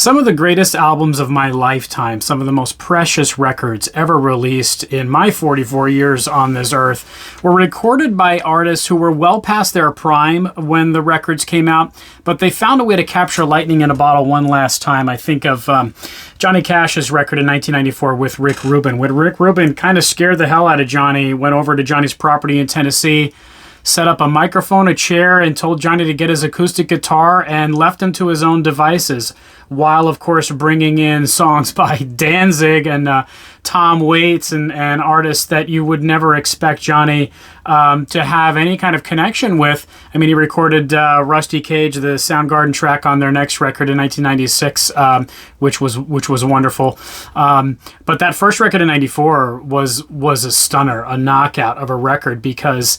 Some of the greatest albums of my lifetime, some of the most precious records ever released in my 44 years on this earth, were recorded by artists who were well past their prime when the records came out, but they found a way to capture lightning in a bottle one last time. I think of Johnny Cash's record in 1994 with Rick Rubin, when Rick Rubin kind of scared the hell out of Johnny, went over to Johnny's property in Tennessee, set up a microphone, a chair, and told Johnny to get his acoustic guitar and left him to his own devices, while, of course, bringing in songs by Danzig and Tom Waits and artists that you would never expect Johnny to have any kind of connection with. I mean, he recorded Rusty Cage, the Soundgarden track, on their next record in 1996, which was wonderful. But that first record in '94 was a stunner, a knockout of a record, because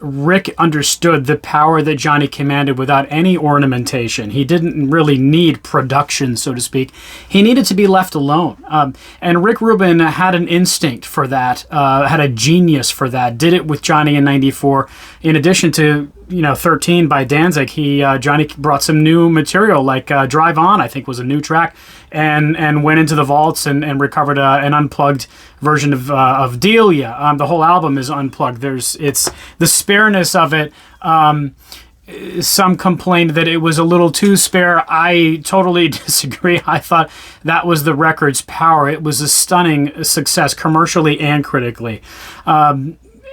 Rick understood the power that Johnny commanded without any ornamentation. He didn't really need production, so to speak. He needed to be left alone. And Rick Rubin had an instinct for that, had a genius for that, did it with Johnny in '94. In addition to 13 by Danzig, Johnny brought some new material, like Drive On, I think was a new track, and went into the vaults and recovered an unplugged version of Delia. The whole album is unplugged. It's the spareness of it. Some complained that it was a little too spare. I totally disagree. I thought that was the record's power. It was a stunning success, commercially and critically.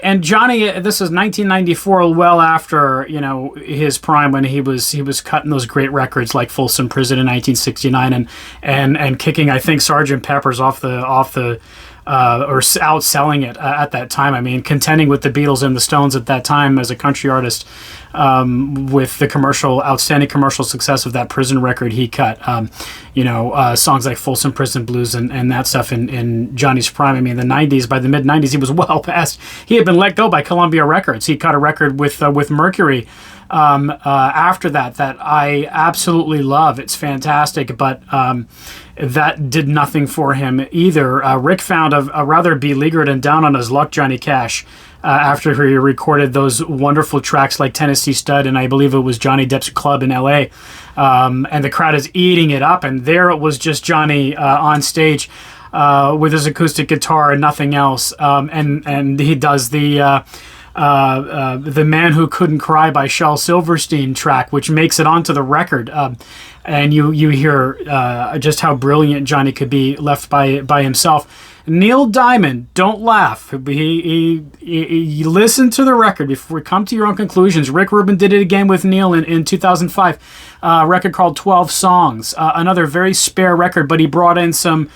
And Johnny, this is 1994, well after his prime, when he was cutting those great records like Folsom Prison in 1969 and kicking, I think, Sgt. Pepper's off the or outselling it at that time. I mean, contending with the Beatles and the Stones at that time as a country artist, with the outstanding commercial success of that Prison record he cut. Songs like Folsom Prison Blues and that stuff in Johnny's prime. I mean, the 90s, by the mid 90s, he was well past. He had been let go by Columbia Records. He cut a record with Mercury after that I absolutely love. It's fantastic, but that did nothing for him either. Rick found a rather beleaguered and down on his luck Johnny Cash after he recorded those wonderful tracks like Tennessee Stud, and I believe it was Johnny Depp's Club in L.A., and the crowd is eating it up, and there it was just Johnny on stage with his acoustic guitar and nothing else, and he does the Man Who Couldn't Cry by Shel Silverstein track, which makes it onto the record. And you hear just how brilliant Johnny could be left by himself. Neil Diamond, don't laugh. He listen to the record before we come to your own conclusions. Rick Rubin did it again with Neil in 2005. A record called 12 Songs. Another very spare record, but he brought in some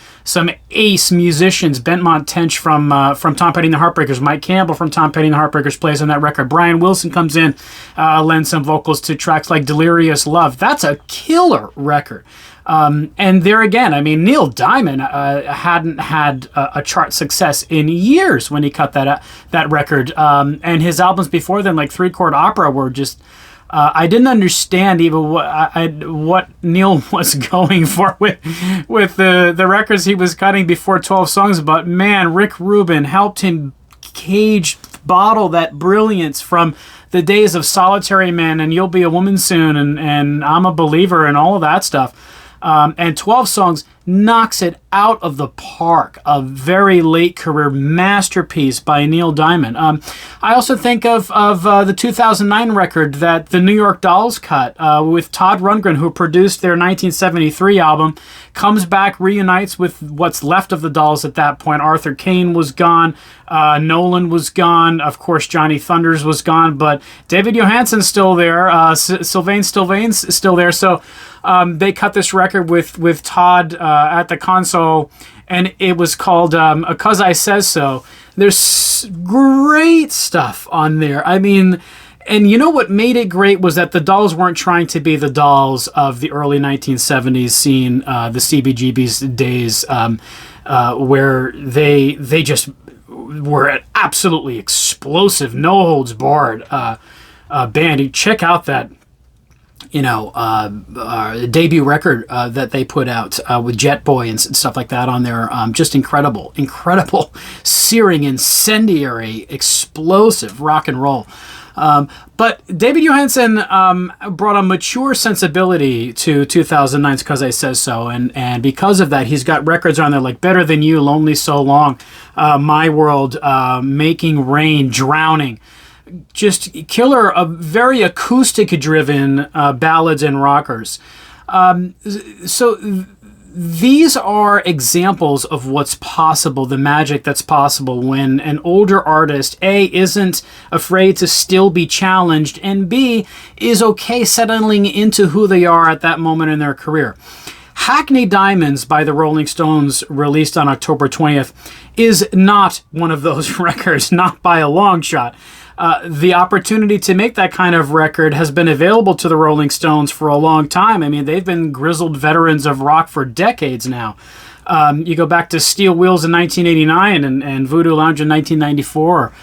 ace musicians. Benmont Tench from Tom Petty and the Heartbreakers. Mike Campbell from Tom Petty and the Heartbreakers plays on that record. Brian Wilson comes in, lends some vocals to tracks like Delirious Love. That's a killer record. And there again, I mean, Neil Diamond hadn't had a chart success in years when he cut that record. And his albums before then, like Three Chord Opera, were just... I didn't understand even what Neil was going for with the records he was cutting before 12 Songs. But man, Rick Rubin helped him bottle that brilliance from the days of Solitary Man and You'll Be a Woman Soon and I'm a Believer and all of that stuff. And 12 Songs knocks it out of the park. A very late career masterpiece by Neil Diamond. I also think of the 2009 record that the New York Dolls cut with Todd Rundgren, who produced their 1973 album, comes back, reunites with what's left of the Dolls at that point. Arthur Kane was gone. Nolan was gone. Of course, Johnny Thunders was gone, but David Johansen's still there. Sylvain Sylvain's still there. So they cut this record with Todd at the console, and it was called "'Cause I Says So." There's great stuff on there. I mean, and you know what made it great was that the Dolls weren't trying to be the Dolls of the early 1970s scene, the CBGB's days, where they just were an absolutely explosive, no holds barred band. You check out that debut record that they put out with Jet Boy and stuff like that on there. Just incredible, searing, incendiary, explosive rock and roll. But David Johansen brought a mature sensibility to 2009's 'Cause I Says So, and because of that, he's got records on there like Better Than You, Lonely So Long, My World, Making Rain, Drowning. Just killer, very acoustic-driven ballads and rockers. So these are examples of what's possible, the magic that's possible when an older artist, A, isn't afraid to still be challenged, and B, is okay settling into who they are at that moment in their career. Hackney Diamonds by the Rolling Stones, released on October 20th, is not one of those records, not by a long shot. The opportunity to make that kind of record has been available to the Rolling Stones for a long time. I mean, they've been grizzled veterans of rock for decades now. You go back to Steel Wheels in 1989 and Voodoo Lounge in 1994.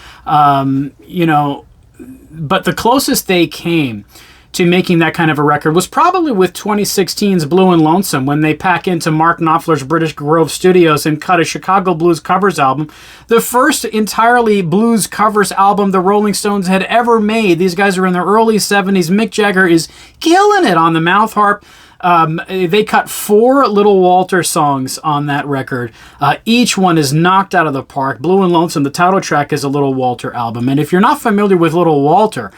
But the closest they came to making that kind of a record was probably with 2016's Blue and Lonesome, when they pack into Mark Knopfler's British Grove Studios and cut a Chicago blues covers album, the first entirely blues covers album the Rolling Stones had ever made. These guys are in their early 70s. Mick Jagger is killing it on the mouth harp. They cut 4 Little Walter songs on that record. Each one is knocked out of the park. Blue and Lonesome, the title track, is a Little Walter album. And if you're not familiar with Little Walter,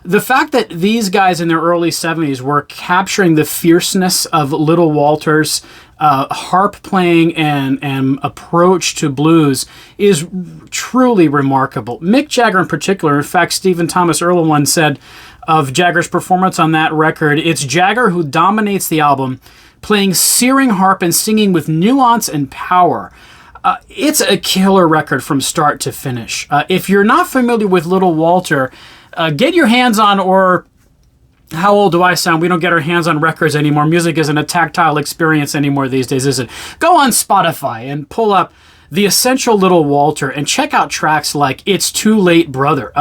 the fact that these guys in their early 70s were capturing the fierceness of Little Walter's harp playing and approach to blues is truly remarkable. Mick Jagger in particular, in fact, Stephen Thomas Erlewine said of Jagger's performance on that record, it's Jagger who dominates the album, playing searing harp and singing with nuance and power. It's a killer record from start to finish. If you're not familiar with Little Walter, get your hands on, or how old do I sound? We don't get our hands on records anymore. Music isn't a tactile experience anymore these days, is it? Go on Spotify and pull up The Essential Little Walter and check out tracks like It's Too Late, Brother.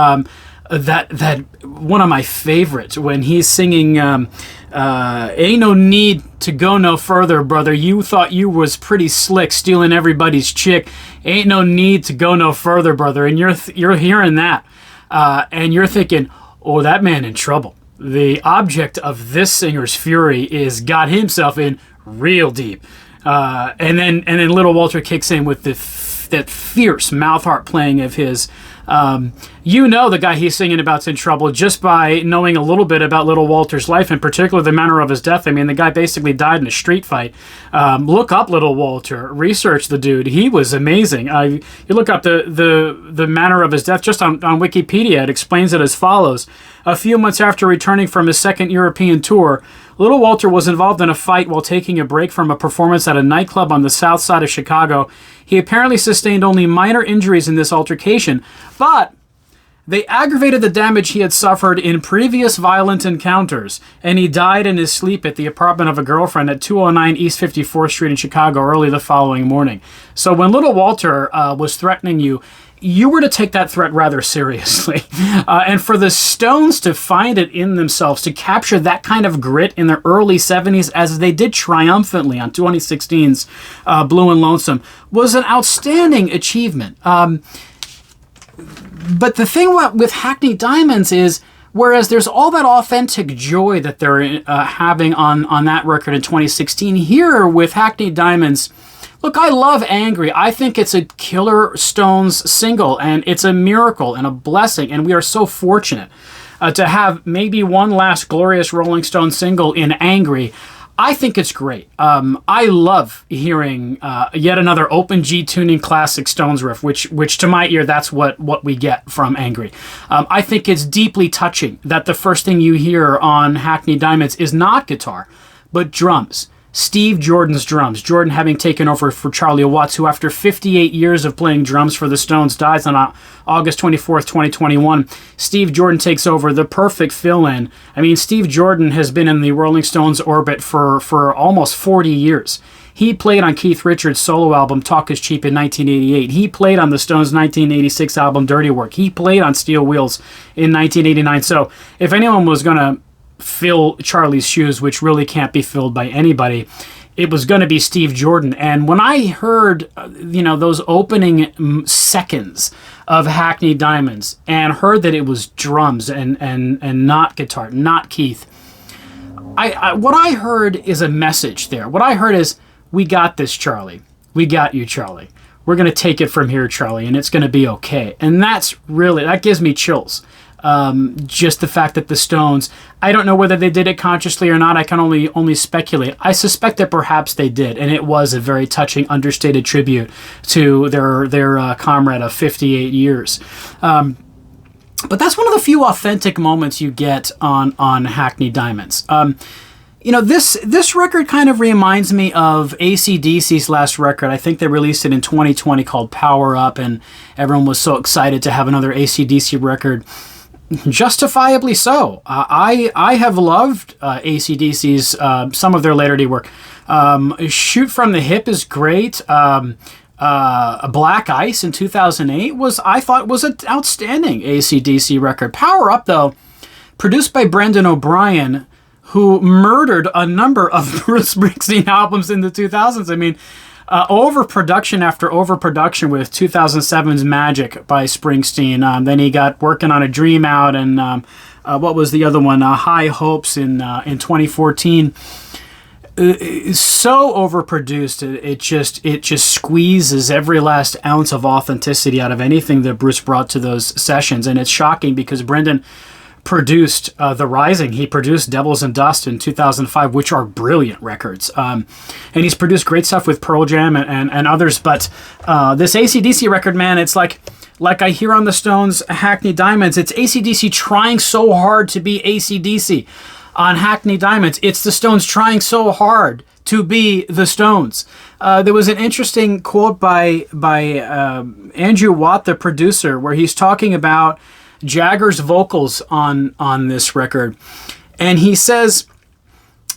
That one of my favorites, when he's singing Ain't No Need to Go No Further, Brother. You thought you was pretty slick, stealing everybody's chick. Ain't no need to go no further, brother. And you're hearing that. And you're thinking, oh, that man in trouble. The object of this singer's fury is got himself in real deep. And then Little Walter kicks in with that fierce mouth harp playing of his. The guy he's singing about's in trouble just by knowing a little bit about Little Walter's life, in particular the manner of his death. I mean, the guy basically died in a street fight. Look up Little Walter, research the dude. He was amazing. You look up the manner of his death just on Wikipedia. It explains it as follows. A few months after returning from his second European tour, Little Walter was involved in a fight while taking a break from a performance at a nightclub on the south side of Chicago. He apparently sustained only minor injuries in this altercation, but they aggravated the damage he had suffered in previous violent encounters, and he died in his sleep at the apartment of a girlfriend at 209 East 54th Street in Chicago early the following morning. So when Little Walter was threatening you, you were to take that threat rather seriously. And for the Stones to find it in themselves to capture that kind of grit in their early 70s, as they did triumphantly on 2016's Blue and Lonesome, was an outstanding achievement. But the thing with Hackney Diamonds is, whereas there's all that authentic joy that they're having on that record in 2016, here with Hackney Diamonds, look, I love Angry. I think it's a killer Stones single, and it's a miracle and a blessing, and we are so fortunate to have maybe one last glorious Rolling Stone single in Angry. I think it's great. I love hearing yet another open G tuning classic Stones riff, which to my ear, that's what we get from Angry. I think it's deeply touching that the first thing you hear on Hackney Diamonds is not guitar, but drums. Steve Jordan's drums. Jordan having taken over for Charlie Watts, who after 58 years of playing drums for the Stones dies on August 24th, 2021. Steve Jordan takes over, the perfect fill-in. I mean, Steve Jordan has been in the Rolling Stones orbit for almost 40 years. He played on Keith Richards' solo album Talk Is Cheap in 1988. He played on the Stones' 1986 album Dirty Work. He played on Steel Wheels in 1989. So if anyone was going to fill Charlie's shoes, which really can't be filled by anybody, it was going to be Steve Jordan. And when I heard, those opening seconds of Hackney Diamonds and heard that it was drums and not guitar, not Keith, what I heard is a message there. What I heard is, we got this, Charlie. We got you, Charlie. We're going to take it from here, Charlie, and it's going to be okay. And that gives me chills. Just the fact that the Stones, I don't know whether they did it consciously or not. I can only speculate. I suspect that perhaps they did, and it was a very touching, understated tribute to their comrade of 58 years. But that's one of the few authentic moments you get on Hackney Diamonds. This record kind of reminds me of AC/DC's last record. I think they released it in 2020 called Power Up, and everyone was so excited to have another AC/DC record. Justifiably so. I have loved AC/DC's, some of their later day work. Shoot from the Hip is great. Black Ice in 2008 I thought was an outstanding AC/DC record. Power Up, though, produced by Brendan O'Brien, who murdered a number of Bruce Springsteen albums in the 2000s. I mean, overproduction after overproduction with 2007's Magic by Springsteen. Then he got working on A Dream Out, and what was the other one? High Hopes in 2014. So overproduced, it just squeezes every last ounce of authenticity out of anything that Bruce brought to those sessions. And it's shocking because Brendan produced The Rising. He produced Devils and Dust in 2005, which are brilliant records. And he's produced great stuff with Pearl Jam and others. But this AC/DC record, man, it's like I hear on the Stones' Hackney Diamonds, it's AC/DC trying so hard to be AC/DC. On Hackney Diamonds, it's the Stones trying so hard to be the Stones. There was an interesting quote by Andrew Watt, the producer, where he's talking about Jagger's vocals on this record. And he says,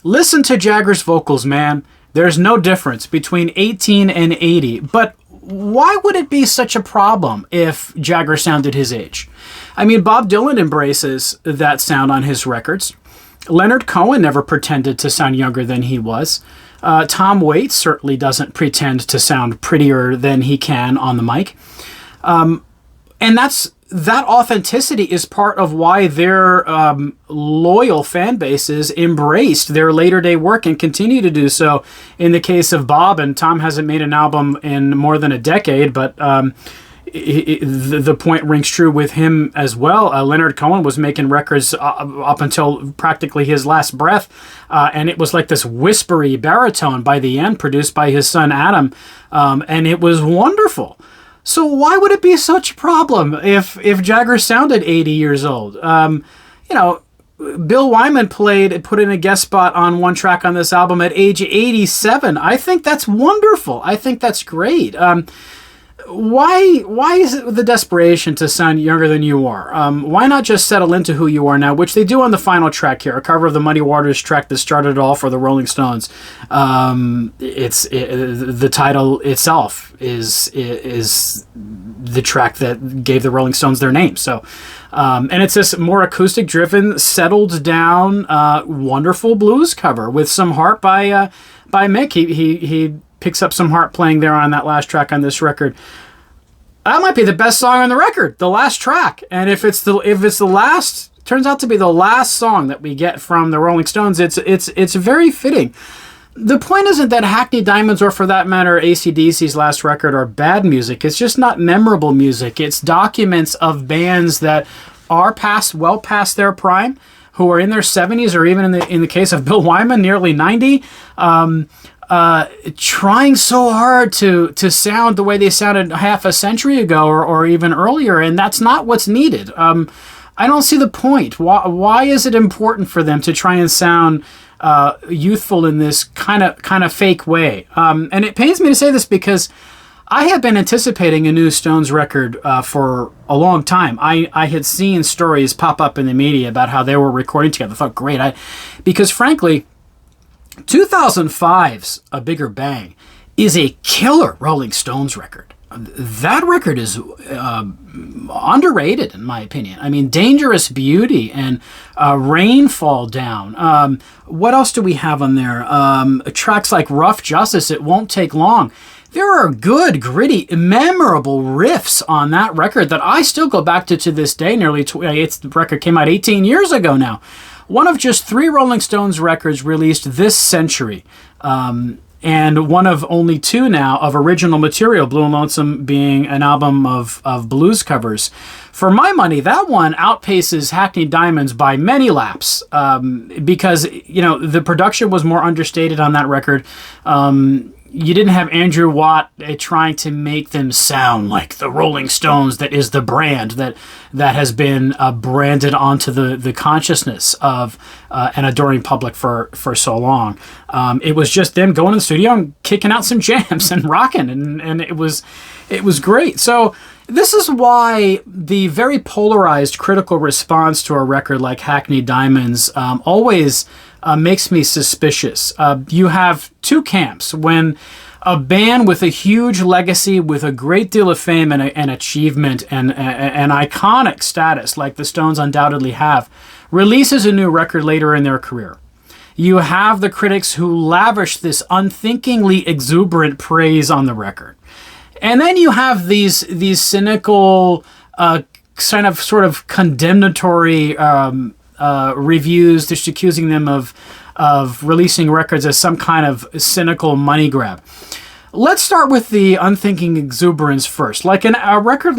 listen to Jagger's vocals, man. There's no difference between 18 and 80. But why would it be such a problem if Jagger sounded his age? I mean, Bob Dylan embraces that sound on his records. Leonard Cohen never pretended to sound younger than he was. Tom Waits certainly doesn't pretend to sound prettier than he can on the mic. And that authenticity is part of why their loyal fan bases embraced their later day work and continue to do so. In the case of Bob, and Tom hasn't made an album in more than a decade, but the point rings true with him as well. Leonard Cohen was making records up until practically his last breath, and it was like this whispery baritone by the end, produced by his son Adam, and it was wonderful. So why would it be such a problem if Jagger sounded 80 years old? Bill Wyman put in a guest spot on one track on this album at age 87. I think that's wonderful. I think that's great. Why is it the desperation to sound younger than you are? Why not just settle into who you are now, which they do on the final track here, a cover of the Muddy Waters track that started it all for the Rolling Stones. The title itself is the track that gave the Rolling Stones their name. So, and it's this more acoustic-driven, settled-down, wonderful blues cover with some heart by Mick. He picks up some heart playing there on that last track on this record. That might be the best song on the record, the last track. And if it's the last, turns out to be the last song that we get from the Rolling Stones, it's very fitting. The point isn't that Hackney Diamonds, or for that matter AC/DC's last record, are bad music. It's just not memorable music. It's documents of bands that are well past their prime, who are in their 70s, or even in the case of Bill Wyman, nearly 90. Trying so hard to sound the way they sounded half a century ago or even earlier, and that's not what's needed. I don't see the point. Why is it important for them to try and sound youthful in this kind of fake way? And it pains me to say this because I have been anticipating a new Stones record for a long time. I had seen stories pop up in the media about how they were recording together. I thought, great. Because frankly, 2005's A Bigger Bang is a killer Rolling Stones record. that record is underrated, in my opinion. I mean, Dangerous Beauty and Rainfall Down. What else do we have on there? Tracks like Rough Justice, It Won't Take Long. There are good, gritty, memorable riffs on that record that I still go back to this day. The record came out 18 years ago now. One of just 3 Rolling Stones records released this century. And one of only 2 now of original material, Blue and Lonesome being an album of blues covers. For my money, that one outpaces Hackney Diamonds by many laps, because, the production was more understated on that record. You didn't have Andrew Watt trying to make them sound like the Rolling Stones that is the brand that has been branded onto the consciousness of an adoring public for so long. It was just them going in the studio and kicking out some jams and rocking, and it was great. So this is why the very polarized critical response to a record like Hackney Diamonds always makes me suspicious. You have 2 camps. When a band with a huge legacy, with a great deal of fame and achievement and iconic status, like the Stones undoubtedly have, releases a new record later in their career. You have the critics who lavish this unthinkingly exuberant praise on the record. And then you have these cynical, sort of condemnatory reviews, just accusing them of releasing records as some kind of cynical money grab. Let's start with the unthinking exuberance first. Like a record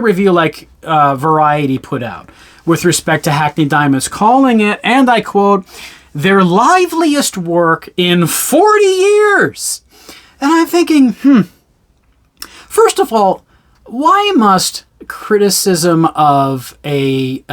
review like Variety put out with respect to Hackney Diamonds, calling it, and I quote, their liveliest work in 40 years. And I'm thinking, first of all, why must criticism of a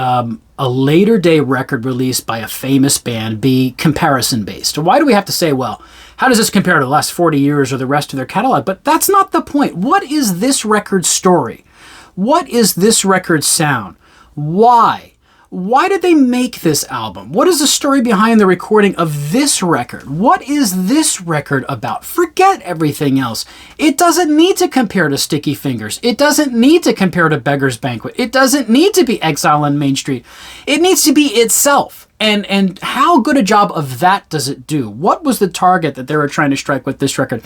later day record released by a famous band be comparison based? Why do we have to say, well, how does this compare to the last 40 years or the rest of their catalog? But that's not the point. What is this record's story? What is this record's sound? Why? Why did they make this album? What is the story behind the recording of this record? What is this record about? Forget everything else. It doesn't need to compare to Sticky Fingers. It doesn't need to compare to Beggar's Banquet. It doesn't need to be Exile on Main Street. It needs to be itself. And how good a job of that does it do? What was the target that they were trying to strike with this record?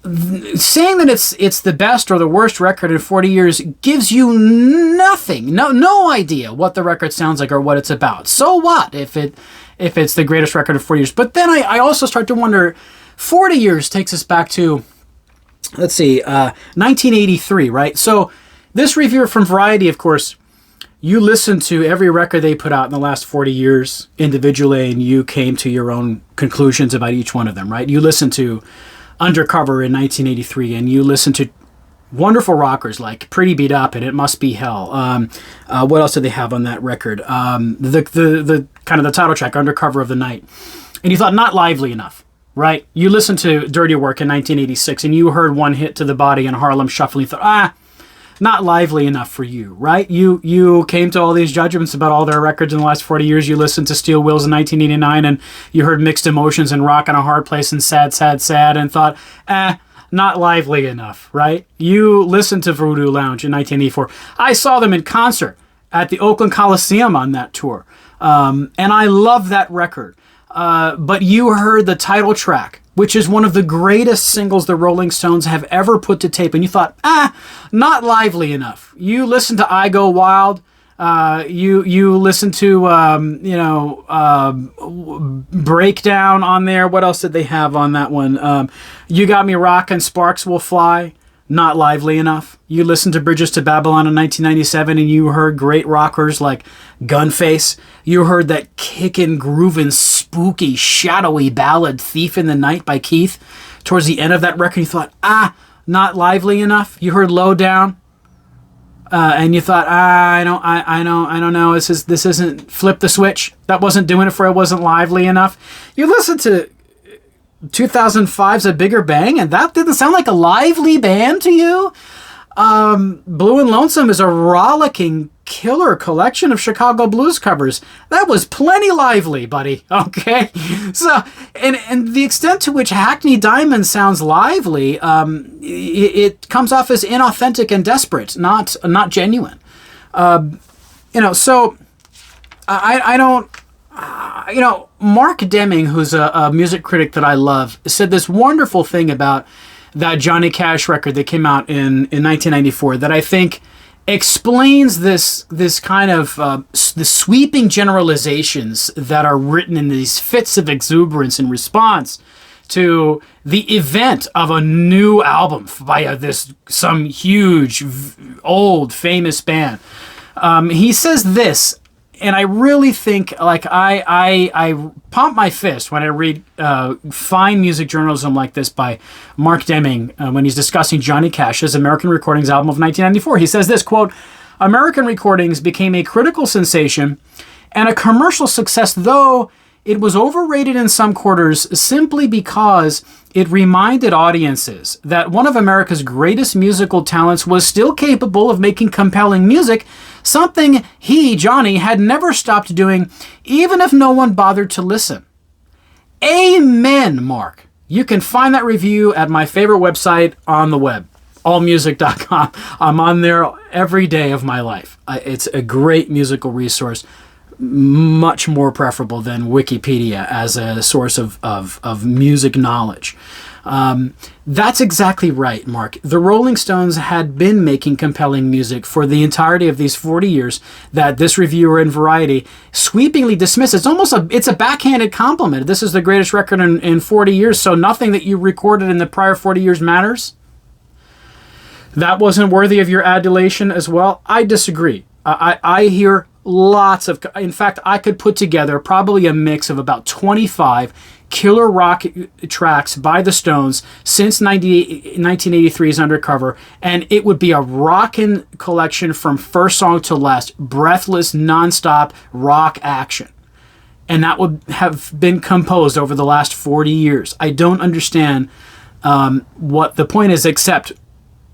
Saying that it's the best or the worst record in 40 years gives you nothing, no idea what the record sounds like or what it's about. So what if it's the greatest record in 40 years? But then I also start to wonder, 40 years takes us back to, 1983, right? So this reviewer from Variety, of course, you listened to every record they put out in the last 40 years individually, and you came to your own conclusions about each one of them, right? You listened to Undercover in 1983, and you listen to wonderful rockers like Pretty Beat Up and It Must Be Hell. What else did they have on that record? The kind of the title track, Undercover of the Night. And you thought, not lively enough, right? You listened to Dirty Work in 1986, and you heard One Hit to the Body and Harlem Shuffle, and you thought, not lively enough for you, right? You came to all these judgments about all their records in the last 40 years. You listened to Steel Wheels in 1989, and you heard Mixed Emotions and Rock in a Hard Place and Sad, Sad, Sad, and thought, not lively enough, right? You listened to Voodoo Lounge in 1984. I saw them in concert at the Oakland Coliseum on that tour, and I love that record. But you heard the title track, which is one of the greatest singles the Rolling Stones have ever put to tape, and you thought, not lively enough. You listened to I Go Wild. You listened to Breakdown on there. What else did they have on that one? You Got Me Rockin', Sparks Will Fly. Not lively enough. You listened to Bridges to Babylon in 1997, and you heard great rockers like Gunface. You heard that kickin', groovin', spooky, shadowy ballad Thief in the Night by Keith. Towards the end of that record, you thought, not lively enough. You heard Low Down, and you thought, I don't know. This isn't Flip the Switch. That wasn't doing it for it. Wasn't lively enough. You listened to 2005's A Bigger Bang, and that didn't sound like a lively band to you. Blue and Lonesome is a rollicking killer collection of Chicago blues covers. That was plenty lively, buddy. Okay, so and the extent to which Hackney Diamond sounds lively, it comes off as inauthentic and desperate, not genuine. So I don't. Mark Deming, who's a music critic that I love, said this wonderful thing about that Johnny Cash record that came out in 1994 that I think explains this kind of the sweeping generalizations that are written in these fits of exuberance in response to the event of a new album by some huge old famous band. He says this, and I really think, like, I pump my fist when I read fine music journalism like this by Mark Deming when he's discussing Johnny Cash's American Recordings album of 1994. He says this, quote, "American Recordings became a critical sensation and a commercial success, though it was overrated in some quarters simply because it reminded audiences that one of America's greatest musical talents was still capable of making compelling music, something he, Johnny, had never stopped doing, even if no one bothered to listen." Amen, Mark. You can find that review at my favorite website on the web, allmusic.com. I'm on there every day of my life. It's a great musical resource, much more preferable than Wikipedia as a source of music knowledge. That's exactly right, Mark. The Rolling Stones had been making compelling music for the entirety of these 40 years that this reviewer in Variety sweepingly dismisses. It's a backhanded compliment. This is the greatest record in 40 years, so nothing that you recorded in the prior 40 years matters? That wasn't worthy of your adulation as well? I disagree. I hear lots of... In fact, I could put together probably a mix of about 25 killer rock tracks by the Stones since 1983's Undercover, and it would be a rockin' collection from first song to last, breathless, nonstop rock action. And that would have been composed over the last 40 years. I don't understand what the point is, except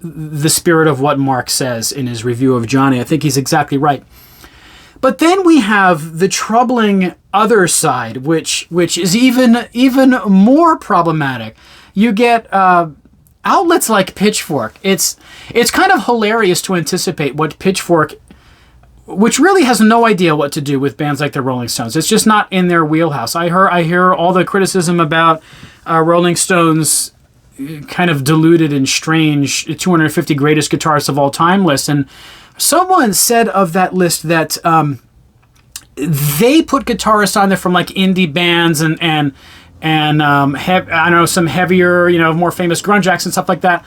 the spirit of what Mark says in his review of Johnny. I think he's exactly right. But then we have the troubling other side, which is even more problematic. You get outlets like Pitchfork. It's kind of hilarious to anticipate what Pitchfork, which really has no idea what to do with bands like the Rolling Stones. It's just not in their wheelhouse. I hear all the criticism about Rolling Stones kind of diluted and strange 250 greatest guitarists of all time list. And someone said of that list that they put guitarists on there from like indie bands and I don't know, some heavier, more famous grunge acts and stuff like that,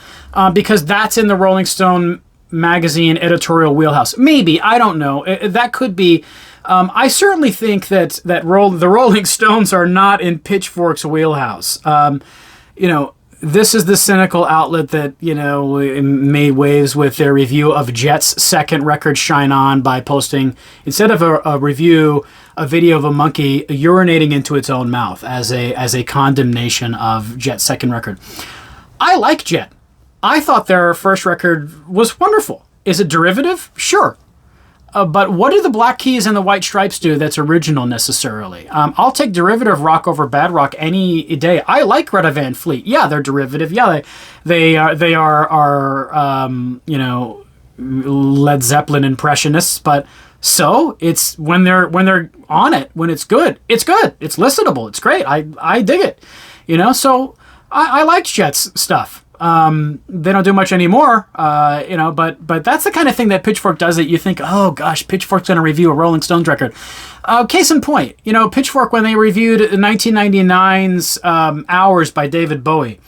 because that's in the Rolling Stone magazine editorial wheelhouse. Maybe, I don't know. That could be. I certainly think that the Rolling Stones are not in Pitchfork's wheelhouse. This is the cynical outlet that, made waves with their review of Jet's second record, Shine On, by posting, instead of a review, a video of a monkey urinating into its own mouth as a condemnation of Jet's second record. I like Jet. I thought their first record was wonderful. Is it derivative? Sure. But what do the Black Keys and the White Stripes do that's original necessarily? I'll take derivative rock over bad rock any day. I like Greta Van Fleet. Yeah, they're derivative. Yeah, they are Led Zeppelin impressionists. But so it's when they're on it, when it's good. It's good. It's listenable. It's great. I dig it. So I liked Jet's stuff. They don't do much anymore, but that's the kind of thing that Pitchfork does that you think, oh gosh, Pitchfork's going to review a Rolling Stones record. Case in point, Pitchfork, when they reviewed 1999's Hours by David Bowie,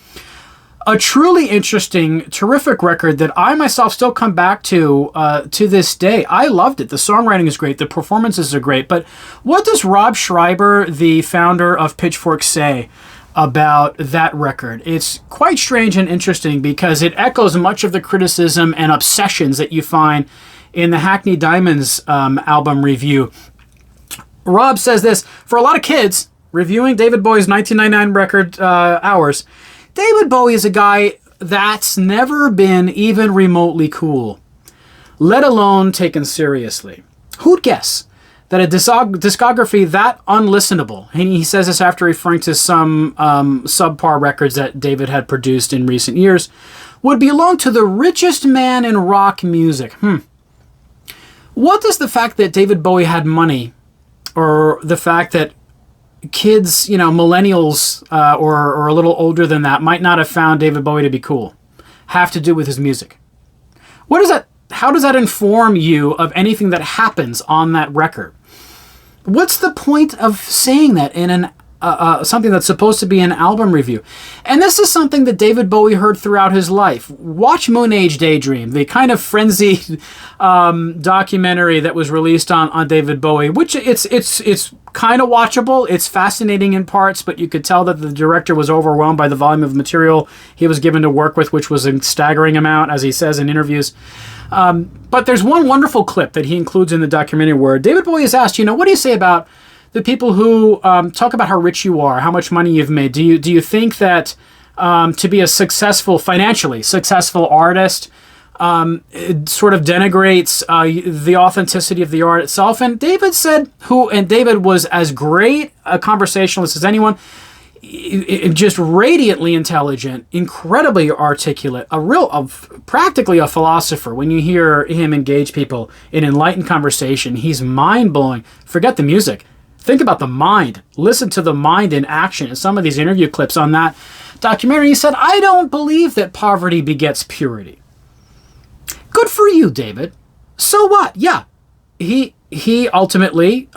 a truly interesting, terrific record that I myself still come back to this day. I loved it. The songwriting is great. The performances are great. But what does Rob Schreiber, the founder of Pitchfork, say about that record? It's quite strange and interesting because it echoes much of the criticism and obsessions that you find in the Hackney Diamond's album review. Rob says this: for a lot of kids reviewing David Bowie's 1999 record, Hours, David Bowie is a guy that's never been even remotely cool, let alone taken seriously. Who'd guess that a discography that unlistenable, and he says this after referring to some subpar records that David had produced in recent years, would belong to the richest man in rock music? What does the fact that David Bowie had money, or the fact that kids, millennials or a little older than that, might not have found David Bowie to be cool, have to do with his music? How does that inform you of anything that happens on that record? What's the point of saying that in something that's supposed to be an album review? And this is something that David Bowie heard throughout his life. Watch Moon Age Daydream, the kind of frenzied documentary that was released on David Bowie, which it's kind of watchable. It's fascinating in parts, but you could tell that the director was overwhelmed by the volume of material he was given to work with, which was a staggering amount, as he says in interviews. But there's one wonderful clip that he includes in the documentary where David Bowie is asked, what do you say about the people who talk about how rich you are, how much money you've made? Do you think that to be a financially successful artist, it sort of denigrates the authenticity of the art itself? And David said, David was as great a conversationalist as anyone, just radiantly intelligent, incredibly articulate, practically a philosopher. When you hear him engage people in enlightened conversation, he's mind-blowing. Forget the music. Think about the mind. Listen to the mind in action. In some of these interview clips on that documentary, he said, I don't believe that poverty begets purity. Good for you, David. So what? Yeah. He ultimately,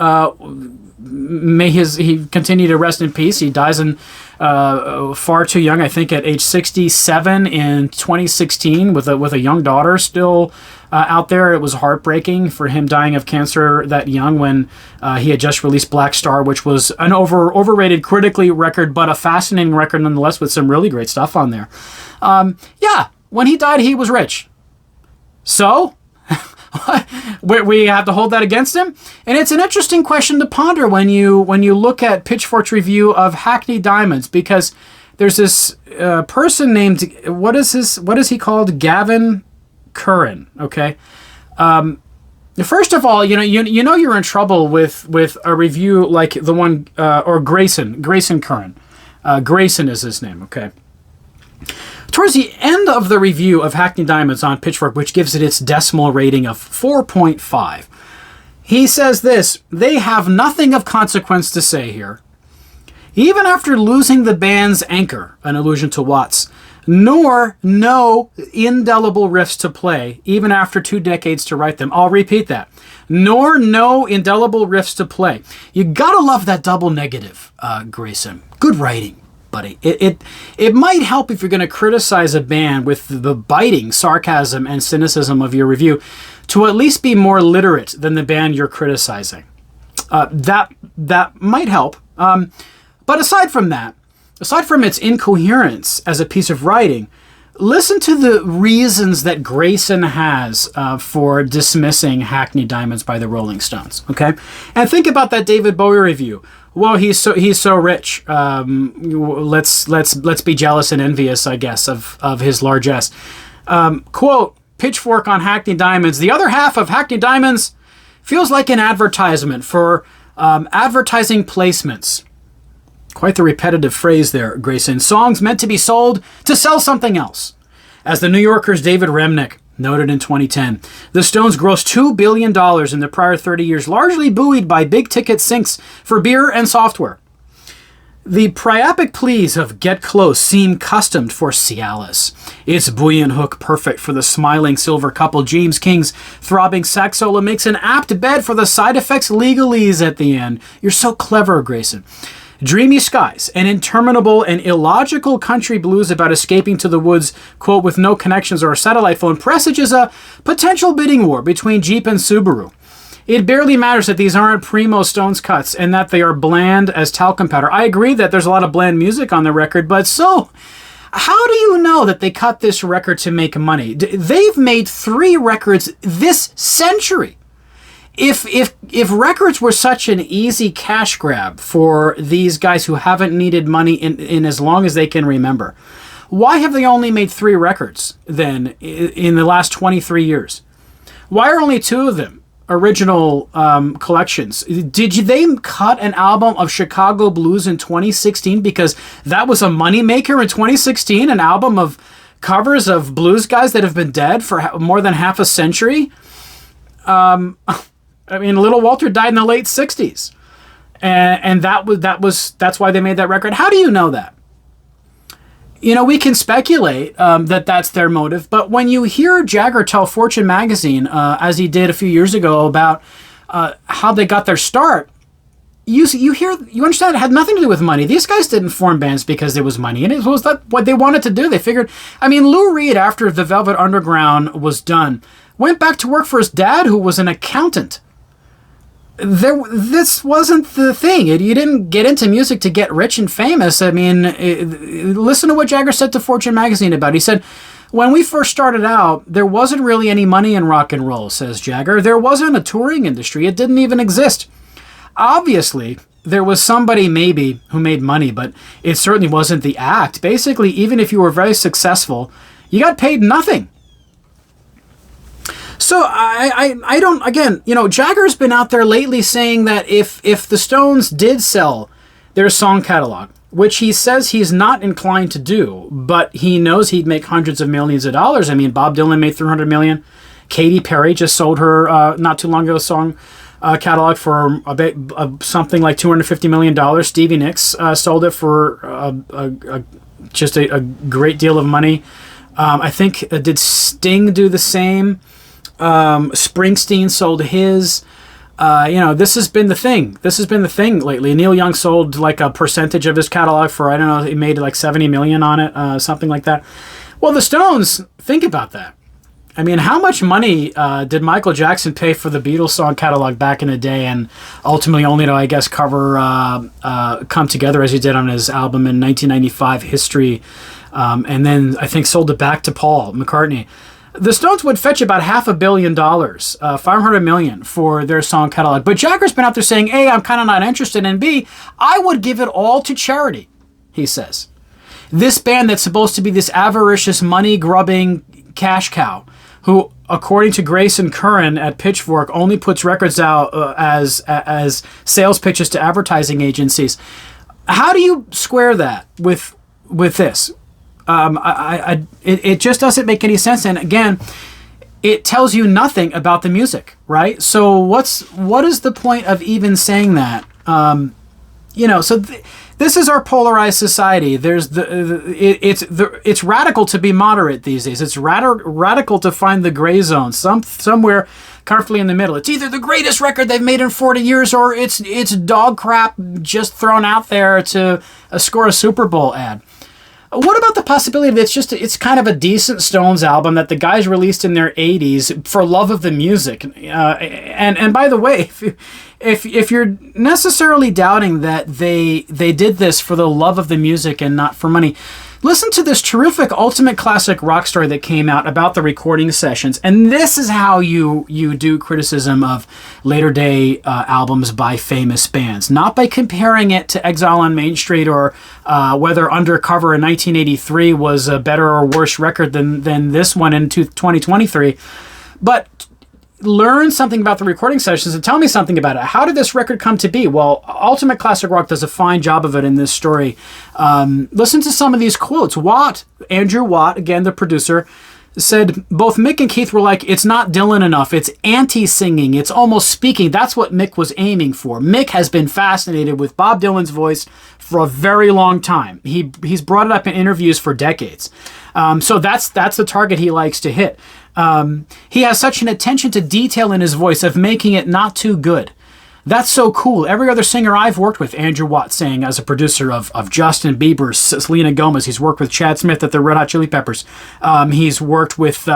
he continue to rest in peace. He dies in far too young, I think at age 67 in 2016 with a young daughter still out there. It was heartbreaking for him dying of cancer that young when he had just released Black Star, which was an overrated critically record, but a fascinating record nonetheless with some really great stuff on there. When he died, he was rich. So we have to hold that against him? And it's an interesting question to ponder when you look at Pitchfork's review of Hackney Diamonds, because there's this person named, what is he called? Gavin Currin, okay? First of all, you're in trouble with a review like the one, or Grayson Currin. Grayson is his name, okay? Towards the end of the review of Hackney Diamonds on Pitchfork, which gives it its decimal rating of 4.5, he says this: they have nothing of consequence to say here. Even after losing the band's anchor, an allusion to Watts, nor no indelible riffs to play, even after 2 decades to write them. I'll repeat that. Nor no indelible riffs to play. You gotta love that double negative, Grayson. Good writing, buddy. It might help if you're going to criticize a band with the biting sarcasm and cynicism of your review to at least be more literate than the band you're criticizing. That might help. But aside from its incoherence as a piece of writing, listen to the reasons that Grayson has for dismissing Hackney Diamonds by the Rolling Stones. Okay, and think about that David Bowie review. Well, he's so rich. Let's be jealous and envious, I guess, of his largesse. Quote, Pitchfork on Hackney Diamonds: the other half of Hackney Diamonds feels like an advertisement for advertising placements. Quite the repetitive phrase there, Grayson. Songs meant to be sold to sell something else. As the New Yorker's David Remnick noted in 2010, the Stones grossed $2 billion in the prior 30 years, largely buoyed by big-ticket syncs for beer and software. The priapic pleas of Get Close seem customed for Cialis. Its buoyant hook perfect for the smiling silver couple. James King's throbbing sax solo makes an apt bed for the side effects legalese at the end. You're so clever, Grayson. Dreamy skies, an interminable and illogical country blues about escaping to the woods, quote, with no connections or a satellite phone, presages a potential bidding war between Jeep and Subaru. It barely matters that these aren't primo Stones cuts and that they are bland as talcum powder. I agree that there's a lot of bland music on the record, but so, how do you know that they cut this record to make money? They've made 3 records this century. If records were such an easy cash grab for these guys who haven't needed money in as long as they can remember, Why have they only made 3 records then in the last 23 years? Why are only 2 of them original collections? Did they cut an album of Chicago Blues in 2016 because that was a moneymaker in 2016? An album of covers of blues guys that have been dead for more than half a century? I mean, Little Walter died in the late 60s. And that's why they made that record. How do you know that? You know, we can speculate that that's their motive, but when you hear Jagger tell Fortune magazine, as he did a few years ago, about how they got their start, you understand it had nothing to do with money. These guys didn't form bands because there was money, and it was what they wanted to do. They figured, I mean, Lou Reed, after the Velvet Underground was done, went back to work for his dad, who was an accountant. This wasn't the thing. You didn't get into music to get rich and famous. I mean, listen to what Jagger said to Fortune magazine about it. He said, when we first started out, there wasn't really any money in rock and roll, says Jagger. There wasn't a touring industry. It didn't even exist. Obviously, there was somebody maybe who made money, but it certainly wasn't the act. Basically, even if you were very successful, you got paid nothing. So I don't, again, you know, Jagger's been out there lately saying that if the Stones did sell their song catalog, which he says he's not inclined to do, but he knows he'd make hundreds of millions of dollars. I mean, Bob Dylan made $300 million. Katy Perry just sold her not too long ago song catalog for something like $250 million. Stevie Nicks sold it for just a great deal of money. I think, did Sting do the same? Springsteen sold his. You know, this has been the thing. This has been the thing lately. Neil Young sold like a percentage of his catalog for, I don't know, he made like 70 million on it, something like that. Well, the Stones, think about that. I mean, how much money did Michael Jackson pay for the Beatles song catalog back in the day, and ultimately only to, I guess, cover Come Together as he did on his album in 1995, History, and then I think sold it back to Paul McCartney. The Stones would fetch about $500 million, $500 million for their song catalog. But Jagger's been out there saying, A, I'm kind of not interested, and B, I would give it all to charity, he says. This band that's supposed to be this avaricious, money-grubbing cash cow, who, according to Grayson Currin at Pitchfork, only puts records out as sales pitches to advertising agencies. How do you square that with this? It just doesn't make any sense. And again, it tells you nothing about the music, right? So what is the point of even saying that? You know, so this is our polarized society. There's it's radical to be moderate these days. It's radical to find the gray zone, somewhere comfortably in the middle. It's either the greatest record they've made in 40 years, or it's dog crap just thrown out there to score a Super Bowl ad. What about the possibility that it's kind of a decent Stones album that the guys released in their 80s for love of the music? And by the way, if you're necessarily doubting that they did this for the love of the music and not for money, listen to this terrific ultimate classic rock story that came out about the recording sessions. And this is how you do criticism of later day albums by famous bands. Not by comparing it to Exile on Main Street or whether Undercover in 1983 was a better or worse record than this one in 2023. But learn something about the recording sessions and tell me something about it. How did this record come to be? Well, Ultimate Classic Rock does a fine job of it in this story. Listen to some of these quotes. Andrew Watt, again, the producer, said both Mick and Keith were like, it's not Dylan enough. It's anti-singing. It's almost speaking. That's what Mick was aiming for. Mick has been fascinated with Bob Dylan's voice for a very long time. He's brought it up in interviews for decades. So that's the target he likes to hit. He has such an attention to detail in his voice of making it not too good. That's so cool. Every other singer I've worked with, Andrew Watt saying, as a producer of Justin Bieber, Selena Gomez, he's worked with Chad Smith at the Red Hot Chili Peppers. He's worked with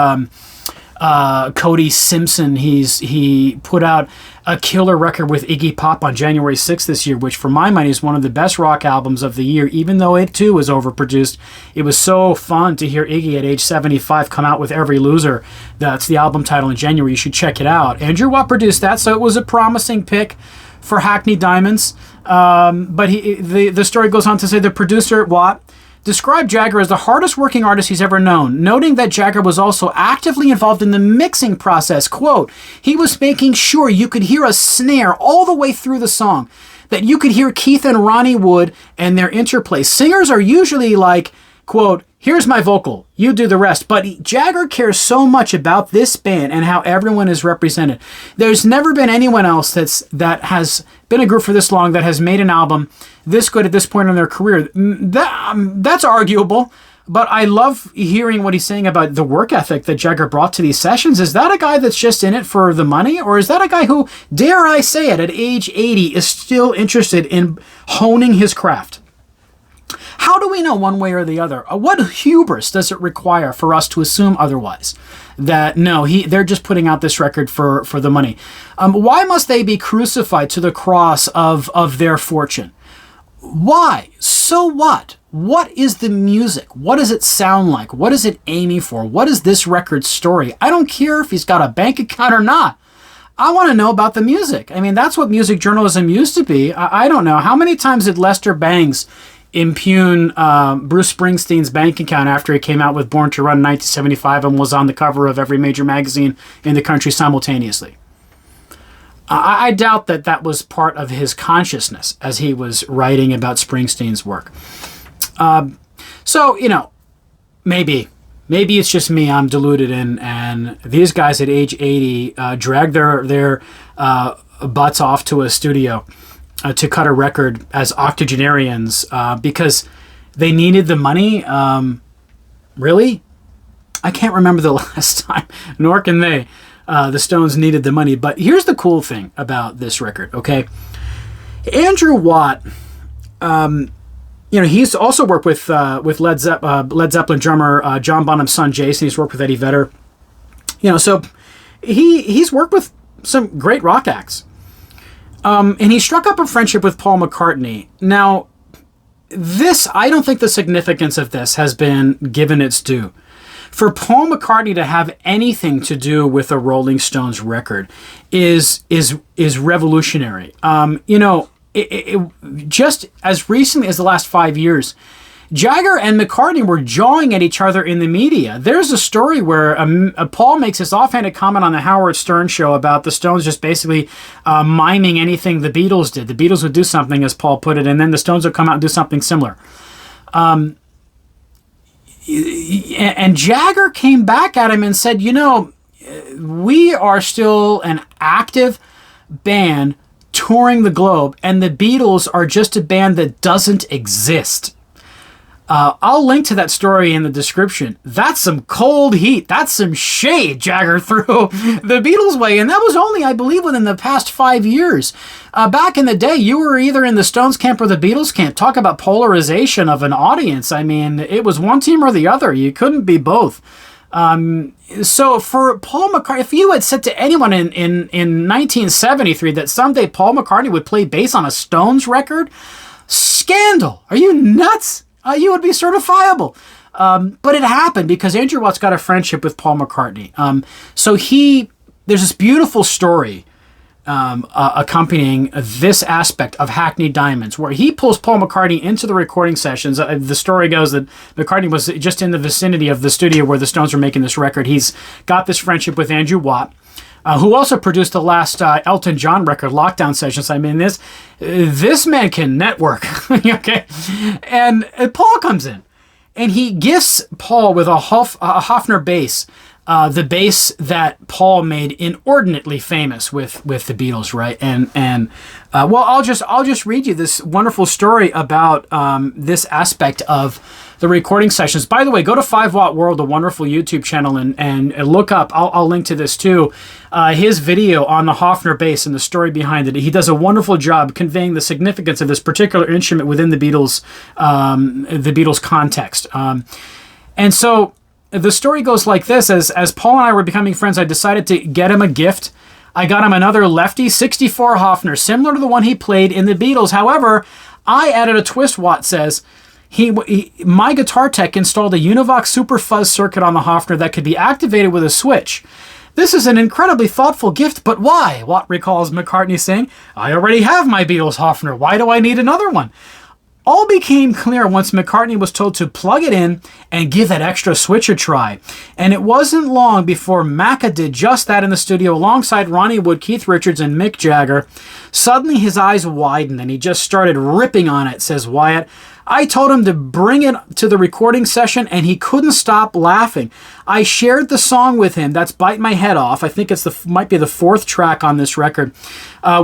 Cody Simpson. He put out a killer record with Iggy Pop on January 6th this year, which for my money is one of the best rock albums of the year, even though it too was overproduced. It was so fun to hear Iggy at age 75 come out with Every Loser. That's the album title in January. You should check it out. Andrew Watt produced that, so it was a promising pick for Hackney Diamonds. But the story goes on to say the producer, Watt, described Jagger as the hardest working artist he's ever known, noting that Jagger was also actively involved in the mixing process. Quote, he was making sure you could hear a snare all the way through the song, that you could hear Keith and Ronnie Wood and their interplay. Singers are usually like, quote, here's my vocal, you do the rest. But Jagger cares so much about this band and how everyone is represented. There's never been anyone else that has been a group for this long that has made an album this good at this point in their career. That's arguable, but I love hearing what he's saying about the work ethic that Jagger brought to these sessions. Is that a guy that's just in it for the money? Or is that a guy who, dare I say it, at age 80 is still interested in honing his craft? How do we know one way or the other? What hubris does it require for us to assume otherwise? That no, they're just putting out this record for the money. Why must they be crucified to the cross of their fortune? Why? So what? What is the music? What does it sound like? What is it aiming for? What is this record's story? I don't care if he's got a bank account or not. I want to know about the music. I mean, that's what music journalism used to be. I don't know. How many times did Lester Bangs impugn Bruce Springsteen's bank account after he came out with Born to Run in 1975 and was on the cover of every major magazine in the country simultaneously? I doubt that was part of his consciousness as he was writing about Springsteen's work. So, maybe it's just me. I'm deluded, and these guys at age 80 drag their butts off to a studio to cut a record as octogenarians because they needed the money. Really? I can't remember the last time, nor can they. The Stones needed the money. But here's the cool thing about this record, okay? Andrew Watt, he's also worked with Led Zeppelin drummer John Bonham's son Jason. He's worked with Eddie Vedder. So he's worked with some great rock acts. And he struck up a friendship with Paul McCartney. Now, I don't think the significance of this has been given its due. For Paul McCartney to have anything to do with a Rolling Stones record is revolutionary. Just as recently as the last 5 years, Jagger and McCartney were jawing at each other in the media. There's a story where Paul makes this offhanded comment on the Howard Stern show about the Stones just basically miming anything the Beatles did. The Beatles would do something, as Paul put it, and then the Stones would come out and do something similar. And Jagger came back at him and said, we are still an active band touring the globe, and the Beatles are just a band that doesn't exist. I'll link to that story in the description. That's some cold heat. That's some shade Jagger threw the Beatles' way. And that was only, I believe, within the past 5 years. Back in the day, you were either in the Stones camp or the Beatles camp. Talk about polarization of an audience. I mean, it was one team or the other. You couldn't be both. So for Paul McCartney, if you had said to anyone in 1973 that someday Paul McCartney would play bass on a Stones record, scandal. Are you nuts? You would be certifiable. But it happened because Andrew Watt's got a friendship with Paul McCartney. So there's this beautiful story accompanying this aspect of Hackney Diamonds, where he pulls Paul McCartney into the recording sessions. The story goes that McCartney was just in the vicinity of the studio where the Stones were making this record. He's got this friendship with Andrew Watt, who also produced the last Elton John record, Lockdown Sessions. I mean, this man can network, okay? And Paul comes in, and he gifts Paul with a Hoefner bass, the bass that Paul made inordinately famous with the Beatles, right? And I'll just read you this wonderful story about this aspect of the recording sessions. By the way, go to 5 Watt World, a wonderful YouTube channel, and look up, I'll link to this too, his video on the Hoefner bass and the story behind it. He does a wonderful job conveying the significance of this particular instrument within the Beatles context. And so the story goes like this. As Paul and I were becoming friends, I decided to get him a gift. I got him another lefty 64 Hoefner, similar to the one he played in the Beatles. However, I added a twist, Watt says. My guitar tech installed a Univox Super Fuzz circuit on the Hoefner that could be activated with a switch. This is an incredibly thoughtful gift, but why? Watt recalls McCartney saying, I already have my Beatles Hoefner. Why do I need another one? All became clear once McCartney was told to plug it in and give that extra switch a try. And it wasn't long before Macca did just that in the studio alongside Ronnie Wood, Keith Richards, and Mick Jagger. Suddenly his eyes widened and he just started ripping on it, says Wyatt. I told him to bring it to the recording session and he couldn't stop laughing. I shared the song with him. That's Bite My Head Off. I think might be the 4th track on this record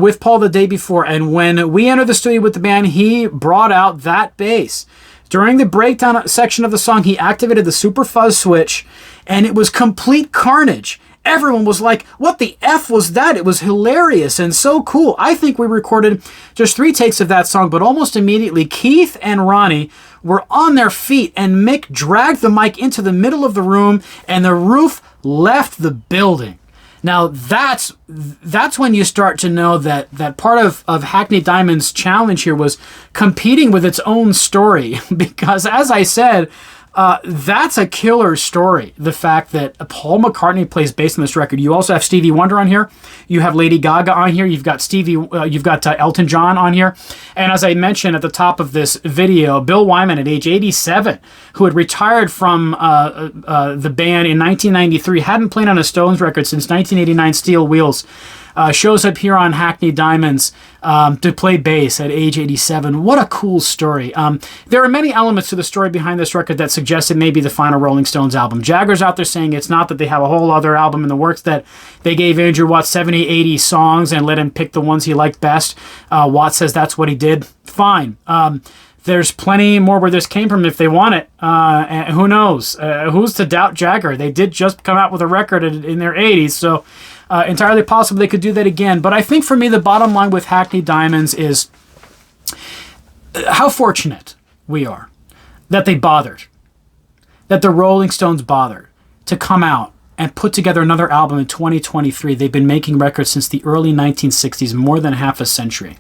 with Paul the day before. And when we entered the studio with the band, he brought out that bass. During the breakdown section of the song, he activated the Super Fuzz switch and it was complete carnage. Everyone was like, what the F was that? It was hilarious and so cool. I think we recorded just 3 takes of that song, but almost immediately Keith and Ronnie were on their feet and Mick dragged the mic into the middle of the room and the roof left the building. Now that's when you start to know that part of Hackney Diamond's challenge here was competing with its own story because, as I said, that's a killer story. The fact that Paul McCartney plays bass on this record. You also have Stevie Wonder on here. You have Lady Gaga on here. You've got Elton John on here. And as I mentioned at the top of this video, Bill Wyman at age 87, who had retired from the band in 1993, hadn't played on a Stones record since 1989 Steel Wheels. Shows up here on Hackney Diamonds to play bass at age 87. What a cool story. There are many elements to the story behind this record that suggest it may be the final Rolling Stones album. Jagger's out there saying it's not, that they have a whole other album in the works, that they gave Andrew Watt 70, 80 songs and let him pick the ones he liked best. Watt says that's what he did. Fine. There's plenty more where this came from if they want it. And who knows? Who's to doubt Jagger? They did just come out with a record in their 80s, so entirely possible they could do that again. But I think for me, the bottom line with Hackney Diamonds is how fortunate we are that they bothered, that the Rolling Stones bothered to come out and put together another album in 2023. They've been making records since the early 1960s, more than half a century.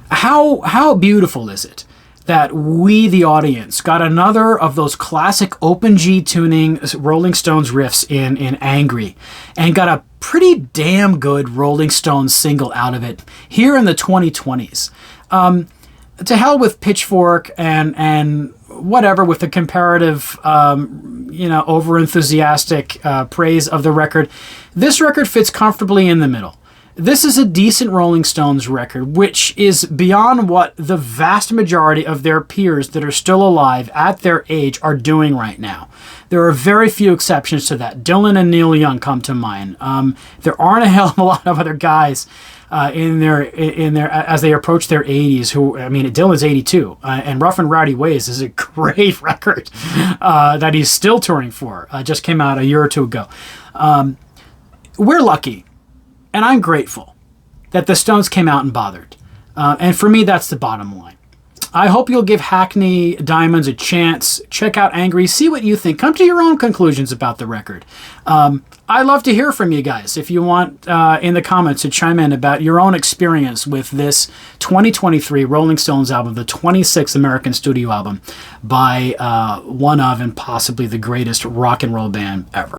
How beautiful is it that we, the audience, got another of those classic open G tuning Rolling Stones riffs in Angry, and got a pretty damn good Rolling Stones single out of it here in the 2020s. To hell with Pitchfork and whatever with the comparative, over-enthusiastic praise of the record. This record fits comfortably in the middle. This is a decent Rolling Stones record, which is beyond what the vast majority of their peers that are still alive at their age are doing right now. There are very few exceptions to that. Dylan and Neil Young come to mind. There aren't a hell of a lot of other guys in their as they approach their 80s. Dylan's 82, and Rough and Rowdy Ways is a great record that he's still touring for. Just came out a year or two ago. We're lucky. And I'm grateful that the Stones came out and bothered. And for me, that's the bottom line. I hope you'll give Hackney Diamonds a chance. Check out Angry. See what you think. Come to your own conclusions about the record. I'd love to hear from you guys if you want in the comments to chime in about your own experience with this 2023 Rolling Stones album, the 26th American studio album by one of and possibly the greatest rock and roll band ever.